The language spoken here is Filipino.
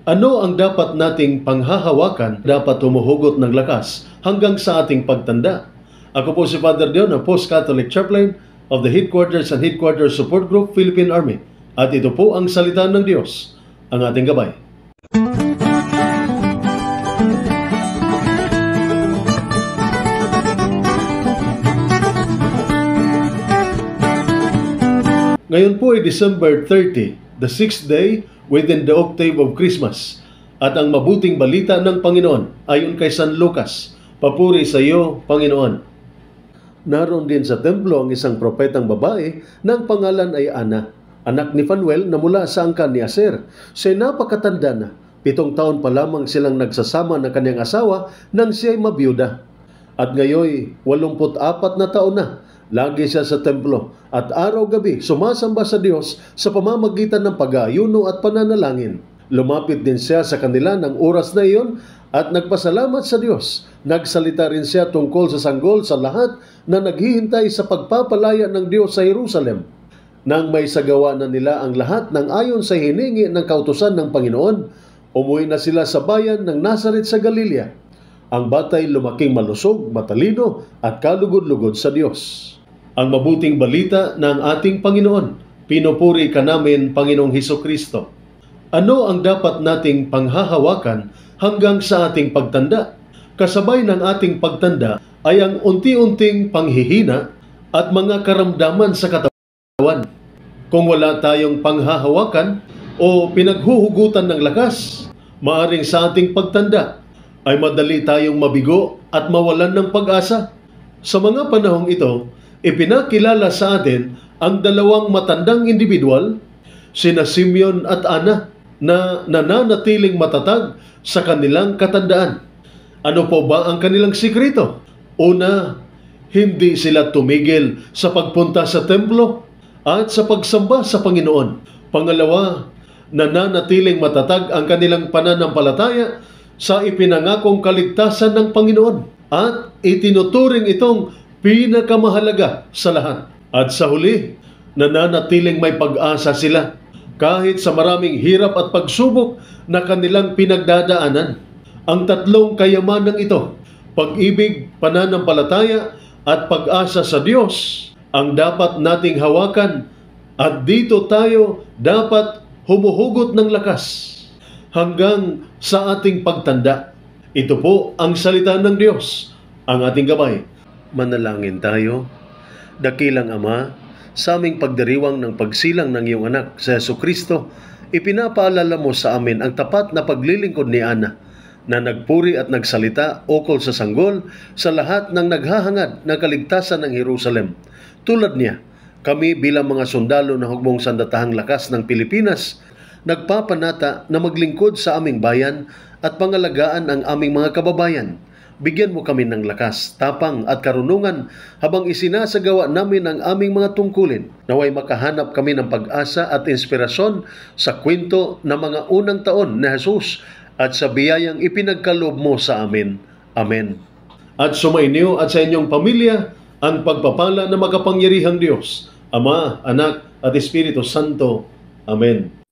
Ano ang dapat nating panghahawakan dapat humuhugot ng lakas hanggang sa ating pagtanda? Ako po si Father Dion, ang Post-Catholic Chaplain of the Headquarters and Headquarters Support Group, Philippine Army. At ito po ang salita ng Diyos, ang ating gabay. Ngayon po ay December 30, the 6th day within the octave of Christmas. At ang mabuting balita ng Panginoon ayon kay San Lucas. Papuri sa iyo, Panginoon. Naroon din sa templo ang isang propetang babae na ang pangalan ay Ana, anak ni Phanuel na mula sa angkan ni Aser. Siya'y napakatanda na. 7 taon pa lamang silang nagsasama ng kanyang asawa nang siya'y mabiyuda. At ngayoy 84 na taon na. Lagi siya sa templo at araw-gabi sumasamba sa Diyos sa pamamagitan ng pag-aayuno at pananalangin. Lumapit din siya sa kanila ng oras na iyon at nagpasalamat sa Diyos. Nagsalita rin siya tungkol sa sanggol sa lahat na naghihintay sa pagpapalaya ng Diyos sa Jerusalem. Nang may sagawa na nila ang lahat ng ayon sa hiningi ng kautusan ng Panginoon, umuwi na sila sa bayan ng Nazaret sa Galilea. Ang batay lumaking malusog, matalino at kalugod-lugod sa Diyos. Ang mabuting balita ng ating Panginoon. Pinupuri ka namin, Panginoong Hesukristo. Ano ang dapat nating panghahawakan hanggang sa ating pagtanda? Kasabay ng ating pagtanda ay ang unti-unting panghihina at mga karamdaman sa katawan. Kung wala tayong panghahawakan o pinaghuhugutan ng lakas, maaring sa ating pagtanda ay madali tayong mabigo at mawalan ng pag-asa. Sa mga panahong ito, ipinakilala sa atin ang dalawang matandang individual, sina Simeon at Ana, na nananatiling matatag sa kanilang katandaan. Ano po ba ang kanilang sikreto? Una, hindi sila tumigil sa pagpunta sa templo at sa pagsamba sa Panginoon. Pangalawa, nananatiling matatag ang kanilang pananampalataya sa ipinangakong kaligtasan ng Panginoon at itinuturing itong pinakamahalaga sa lahat. At sa huli, nananatiling may pag-asa sila kahit sa maraming hirap at pagsubok na kanilang pinagdadaanan. Ang tatlong kayamanang ito, pag-ibig, pananampalataya at pag-asa sa Diyos, ang dapat nating hawakan at dito tayo dapat humuhugot ng lakas hanggang sa ating pagtanda. Ito po ang salita ng Diyos, ang ating gabay. Manalangin tayo. Dakilang Ama, sa aming pagdiriwang ng pagsilang ng iyong anak sa Jesucristo, ipinapaalala mo sa amin ang tapat na paglilingkod ni Ana na nagpuri at nagsalita ukol sa sanggol sa lahat ng naghahangad ng kaligtasan ng Jerusalem. Tulad niya, kami bilang mga sundalo ng hugmong sandatahang lakas ng Pilipinas, nagpapanata na maglingkod sa aming bayan at pangalagaan ang aming mga kababayan. Bigyan mo kami ng lakas, tapang at karunungan habang isinasagawa namin ang aming mga tungkulin. Naway makahanap kami ng pag-asa at inspirasyon sa kwento ng mga unang taon ni Jesus at sa biyayang ipinagkaloob mo sa amin. Amen. At sumainyo at sa inyong pamilya ang pagpapala ng makapangyarihang Diyos, Ama, Anak at Espiritu Santo. Amen.